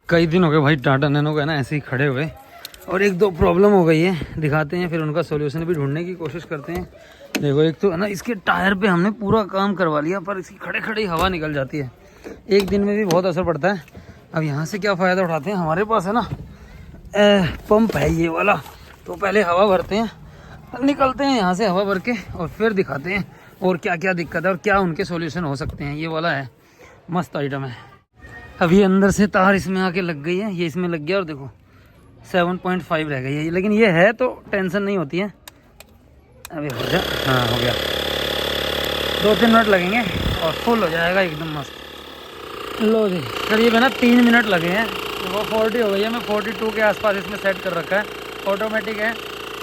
कई दिन हो गए भाई टाटा नैनो का है ना ऐसे ही खड़े हुए, और एक दो प्रॉब्लम हो गई है, दिखाते हैं फिर उनका सॉल्यूशन भी ढूंढने की कोशिश करते हैं। देखो एक तो है ना इसके टायर पे हमने पूरा काम करवा लिया, पर इसकी खड़े खड़े ही हवा निकल जाती है, एक दिन में भी बहुत असर पड़ता है। अब यहाँ से क्या फ़ायदा उठाते हैं, हमारे पास है ना पंप है ये वाला, तो पहले हवा भरते हैं, निकलते हैं यहाँ से हवा भर के, और फिर दिखाते हैं और क्या क्या दिक्कत है और क्या उनके सॉल्यूशन हो सकते हैं। ये वाला है, मस्त आइटम है। अभी अंदर से तार इसमें आके लग गई है, ये इसमें लग गया, और देखो 7.5 रह गई है, लेकिन ये है तो टेंशन नहीं होती है। अभी हो जा, हाँ हो गया, 2-3 मिनट लगेंगे और फुल हो जाएगा एकदम मस्त। लो जी, करीब है ना 3 मिनट लगे हैं, वो 40 हो गई है। मैं 42 के आसपास इसमें सेट कर रखा है, ऑटोमेटिक है,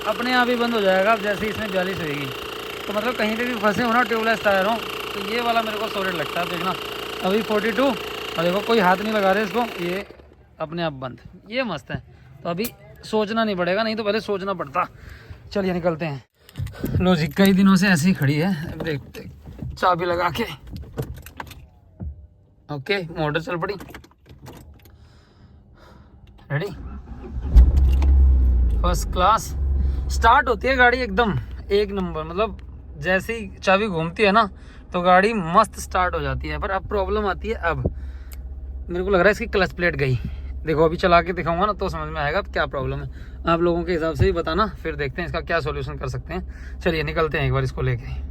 अपने आप ही बंद हो जाएगा। अब जैसे इसमें 42 होगी, तो मतलब कहीं पे भी फंसे हो ना ट्यूबलेस टायर हो, तो ये वाला मेरे को सॉलिड लगता है। देखना अभी 42, और देखो कोई हाथ नहीं लगा रहे इसको, ये अपने आप बंद, ये मस्त है। तो अभी सोचना नहीं पड़ेगा, नहीं तो पहले सोचना पड़ता। चलिए निकलते हैं। लो जी, कई दिनों से ऐसे ही खड़ी है, देखते चाबी लगा के। ओके, मोटर चल पड़ी, रेडी, फर्स्ट क्लास स्टार्ट होती है गाड़ी एकदम एक नंबर। मतलब जैसे ही चाबी घूमती है ना तो गाड़ी मस्त स्टार्ट हो जाती है। पर अब प्रॉब्लम आती है, अब मेरे को लग रहा है इसकी क्लच प्लेट गई। देखो अभी चला के दिखाऊंगा ना तो समझ में आएगा क्या प्रॉब्लम है। आप लोगों के हिसाब से भी बताना, फिर देखते हैं इसका क्या सॉल्यूशन कर सकते हैं। चलिए निकलते हैं एक बार इसको लेके।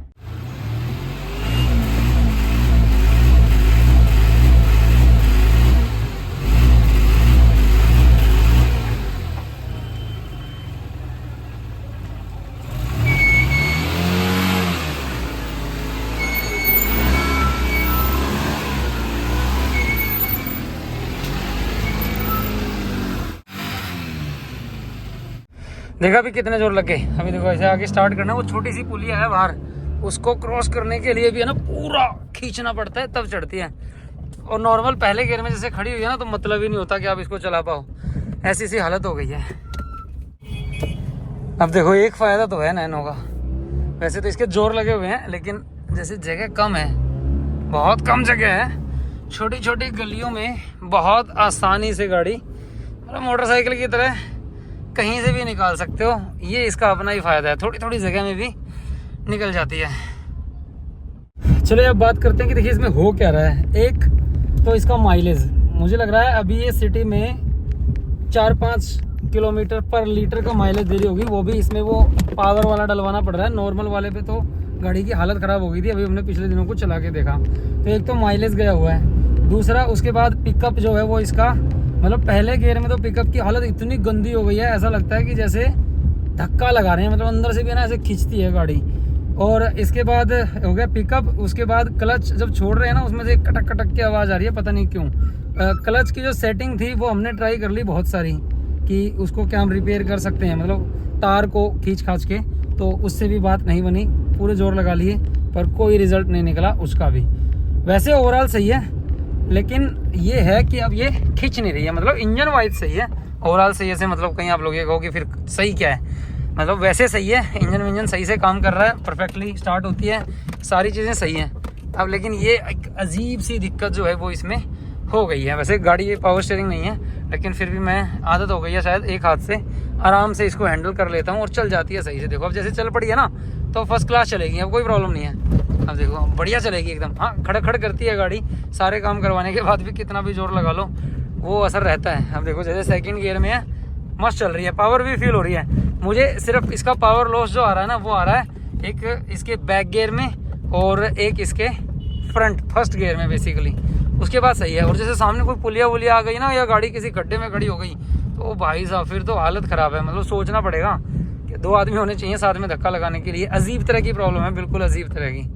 देखा भी कितने जोर लगे। अभी देखो ऐसे आगे स्टार्ट करना है, वो छोटी सी पुलिया है बाहर, उसको क्रॉस करने के लिए भी है ना पूरा खींचना पड़ता है, तब चढ़ती है। और नॉर्मल पहले गियर में जैसे खड़ी हुई है ना तो मतलब ही नहीं होता कि आप इसको चला पाओ, ऐसी सी हालत हो गई है। अब देखो एक फ़ायदा तो है नैनो का, वैसे तो इसके जोर लगे हुए हैं, लेकिन जैसे जगह कम है, बहुत कम जगह है, छोटी छोटी गलियों में बहुत आसानी से गाड़ी मतलब मोटरसाइकिल की तरह कहीं से भी निकाल सकते हो। ये इसका अपना ही फ़ायदा है, थोड़ी थोड़ी जगह में भी निकल जाती है। चलिए अब बात करते हैं कि देखिए इसमें हो क्या रहा है। एक तो इसका माइलेज मुझे लग रहा है अभी ये सिटी में 4-5 किलोमीटर पर लीटर का माइलेज दे रही होगी, वो भी इसमें वो पावर वाला डलवाना पड़ रहा है। नॉर्मल वाले पे तो गाड़ी की हालत ख़राब हो गई थी, अभी हमने पिछले दिनों को चला के देखा। तो एक तो माइलेज गया हुआ है, दूसरा उसके बाद पिकअप जो है वो इसका मतलब पहले गियर में तो पिकअप की हालत इतनी गंदी हो गई है, ऐसा लगता है कि जैसे धक्का लगा रहे हैं, मतलब अंदर से भी ना ऐसे खींचती है गाड़ी। और इसके बाद हो गया पिकअप, उसके बाद क्लच जब छोड़ रहे हैं ना उसमें से कटक कटक की आवाज़ आ रही है, पता नहीं क्यों। क्लच की जो सेटिंग थी वो हमने ट्राई कर ली बहुत सारी कि उसको क्या हम रिपेयर कर सकते हैं, मतलब तार को खींच खाच के, तो उससे भी बात नहीं बनी। पूरे जोर लगा लिए पर कोई रिजल्ट नहीं निकला उसका भी। वैसे ओवरऑल सही है, लेकिन ये है कि अब ये खींच नहीं रही है। मतलब इंजन वाइज सही है, ओवरऑल सही है से मतलब कहीं आप लोग ये कहो कि फिर सही क्या है, मतलब वैसे सही है, इंजन सही से काम कर रहा है, परफेक्टली स्टार्ट होती है, सारी चीज़ें सही हैं। अब लेकिन ये एक अजीब सी दिक्कत जो है वो इसमें हो गई है। वैसे गाड़ी ये पावर स्टीयरिंग नहीं है, लेकिन फिर भी मैं आदत हो गई है शायद, एक हाथ से आराम से इसको हैंडल कर लेता हूँ और चल जाती है सही से। देखो अब जैसे चल पड़ी है ना तो फर्स्ट क्लास चलेगी, अब कोई प्रॉब्लम नहीं है। अब देखो बढ़िया चलेगी एकदम। हाँ खड़ खड़ करती है गाड़ी, सारे काम करवाने के बाद भी कितना भी जोर लगा लो वो असर रहता है। अब देखो जैसे सेकंड गियर में है, मस्त चल रही है, पावर भी फील हो रही है। मुझे सिर्फ इसका पावर लॉस जो आ रहा है ना वो आ रहा है एक इसके बैक गियर में और एक इसके फ्रंट फर्स्ट गियर में बेसिकली, उसके बाद सही है। और जैसे सामने कोई पुलिया वुलिया आ गई ना या गाड़ी किसी गड्ढे में खड़ी हो गई तो भाई साहब फिर तो हालत ख़राब है। मतलब सोचना पड़ेगा कि 2 आदमी होने चाहिए साथ में धक्का लगाने के लिए। अजीब तरह की प्रॉब्लम है, बिल्कुल अजीब तरह की।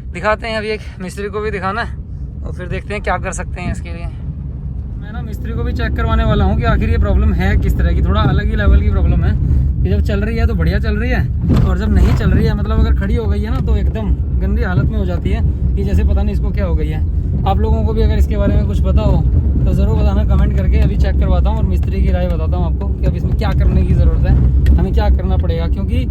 दिखाते हैं अभी, एक मिस्त्री को भी दिखाना है और फिर देखते हैं क्या कर सकते हैं इसके लिए। मैं ना मिस्त्री को भी चेक करवाने वाला हूँ कि आखिर ये प्रॉब्लम है किस तरह की। थोड़ा अलग ही लेवल की प्रॉब्लम है कि जब चल रही है तो बढ़िया चल रही है, और जब नहीं चल रही है मतलब अगर खड़ी हो गई है ना तो एकदम गंदी हालत में हो जाती है कि जैसे पता नहीं इसको क्या हो गई है। आप लोगों को भी अगर इसके बारे में कुछ पता हो तो ज़रूर बताना कमेंट करके। अभी चेक करवाता हूँ और मिस्त्री की राय बताता हूँ आपको कि अब इसमें क्या करने की ज़रूरत है, हमें क्या करना पड़ेगा। क्योंकि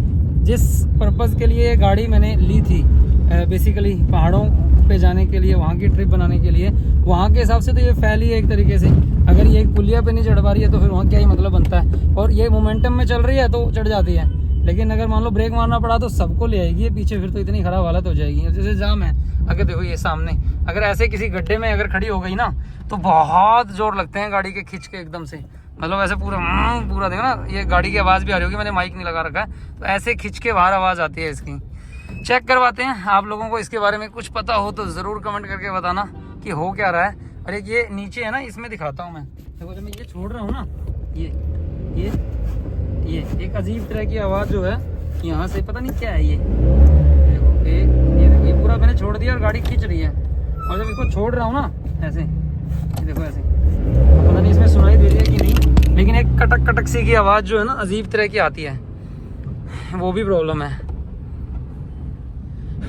जिस पर्पज़ के लिए गाड़ी मैंने ली थी बेसिकली पहाड़ों पे जाने के लिए, वहाँ की ट्रिप बनाने के लिए, वहाँ के हिसाब से तो ये फैल ही है एक तरीके से। अगर ये एक पुलिया पे नहीं चढ़ पा रही है तो फिर वहाँ क्या ही मतलब बनता है। और ये मोमेंटम में चल रही है तो चढ़ जाती है, लेकिन अगर मान लो ब्रेक मारना पड़ा तो सबको ले आएगी ये पीछे, फिर तो इतनी ख़राब हालत हो जाएगी। जैसे जाम है, अगर देखो ये सामने, अगर ऐसे किसी गड्ढे में अगर खड़ी हो गई ना तो बहुत जोर लगते हैं गाड़ी के खींच के एकदम से। मतलब ऐसे पूरा पूरा देखो ना, ये गाड़ी की आवाज़ भी आ रही होगी, मैंने माइक नहीं लगा रखा है, तो ऐसे खींच के बाहर आवाज़ आती है इसकी। चेक करवाते हैं। आप लोगों को इसके बारे में कुछ पता हो तो ज़रूर कमेंट करके बताना कि हो क्या रहा है। और एक ये नीचे है ना, इसमें दिखाता हूँ मैं। देखो जब मैं ये छोड़ रहा हूँ ना, ये एक अजीब तरह की आवाज़ जो है यहाँ से, पता नहीं क्या है ये। देखो ये पूरा मैंने छोड़ दिया और गाड़ी खींच रही है, और जब इसको छोड़ रहा हूँ ना ऐसे, देखो ऐसे, पता नहीं इसमें सुनाई दे रही है कि नहीं, लेकिन एक कटक कटक सी की आवाज़ जो है ना अजीब तरह की आती है, वो भी प्रॉब्लम है।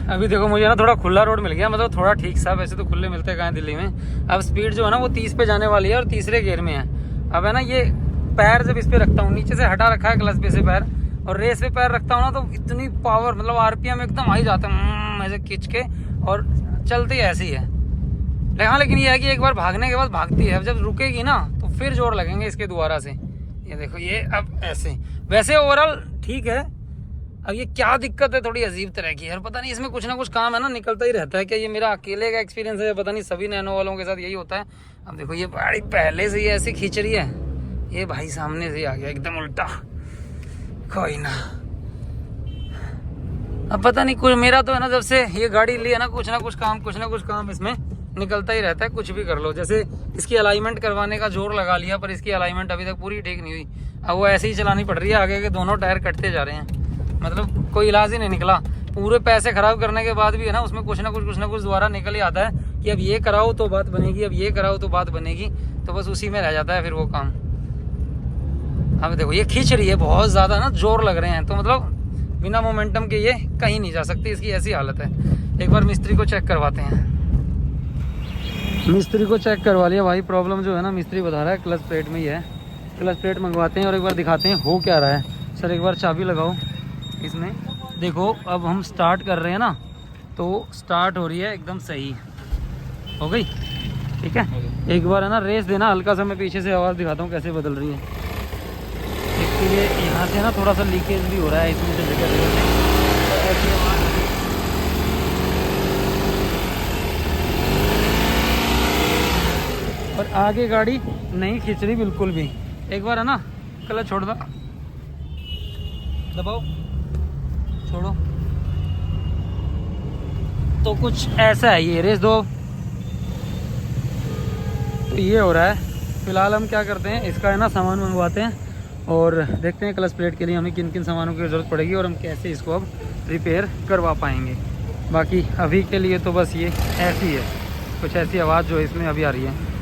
अभी देखो मुझे ना थोड़ा खुला रोड मिल गया, मतलब थोड़ा ठीक सा, वैसे तो खुले मिलते हैं कहाँ दिल्ली में। अब स्पीड जो है ना वो 30 पे जाने वाली है और तीसरे गियर में है। अब है ना ये पैर जब इस पे रखता हूँ, नीचे से हटा रखा है क्लच पे से पैर, और रेस पे पैर रखता हूँ ना तो इतनी पावर, मतलब आरपीएम एकदम आई जाता है ऐसे खींच के, और चलती ऐसी है। हाँ लेकिन ये है कि एक बार भागने के बाद भागती है, अब जब रुकेगी ना तो फिर जोर लगेंगे इसके दोबारा से। ये देखो ये अब ऐसे, वैसे ओवरऑल ठीक है। अब ये क्या दिक्कत है, थोड़ी अजीब तरह की है, पता नहीं इसमें कुछ ना कुछ काम है ना, निकलता ही रहता है। क्या ये मेरा अकेले का एक्सपीरियंस है, पता नहीं सभी नैनो वालों के साथ यही होता है। अब देखो ये गाड़ी पहले से ही ऐसी खींच रही है, ये भाई सामने से ही आ गया एकदम उल्टा। कोई ना, अब पता नहीं कुछ, मेरा तो है ना जब से ये गाड़ी ली है ना कुछ ना कुछ काम इसमें निकलता ही रहता है, कुछ भी कर लो। जैसे इसकी अलाइनमेंट करवाने का जोर लगा लिया, पर इसकी अलाइनमेंट अभी तक पूरी ठीक नहीं हुई। अब वो ऐसे ही चलानी पड़ रही है, आगे के दोनों टायर कटते जा रहे हैं, मतलब कोई इलाज ही नहीं निकला। पूरे पैसे खराब करने के बाद भी है ना उसमें कुछ ना कुछ दोबारा निकल ही आता है कि अब ये कराओ तो बात बनेगी, अब ये कराओ तो बात बनेगी, तो बस उसी में रह जाता है फिर वो काम। अब देखो ये खींच रही है बहुत ज़्यादा ना, जोर लग रहे हैं, तो मतलब बिना मोमेंटम के ये कहीं नहीं जा सकती, इसकी ऐसी हालत है। एक बार मिस्त्री को चेक करवाते हैं। मिस्त्री को चेक करवा लिया भाई, प्रॉब्लम जो है ना मिस्त्री बता रहा है क्लच प्लेट में ही है। क्लच प्लेट मंगवाते हैं और एक बार दिखाते हैं हो क्या रहा है। सर एक बार चाबी लगाओ इसमें। देखो अब हम स्टार्ट कर रहे हैं ना, तो स्टार्ट हो रही है एकदम सही, हो गई ठीक है। एक बार है ना रेस देना, हल्का सा मैं पीछे से आवाज़ दिखाता हूँ कैसे बदल रही है। इसके लिए यहाँ से ना थोड़ा सा लीकेज भी हो रहा है इसमें से जगह ऐसी आवाज़। और आगे गाड़ी नहीं खींच रही बिल्कुल भी। एक बार है ना क्लच छोड़ दो, दबाओ, छोड़ो, तो कुछ ऐसा है। ये रेस दो, तो ये हो रहा है। फिलहाल हम क्या करते हैं, इसका है ना सामान मंगवाते हैं और देखते हैं क्लच प्लेट के लिए हमें किन किन सामानों की ज़रूरत पड़ेगी और हम कैसे इसको अब रिपेयर करवा पाएंगे। बाकी अभी के लिए तो बस ये ऐसी है, कुछ ऐसी आवाज़ जो इसमें अभी आ रही है।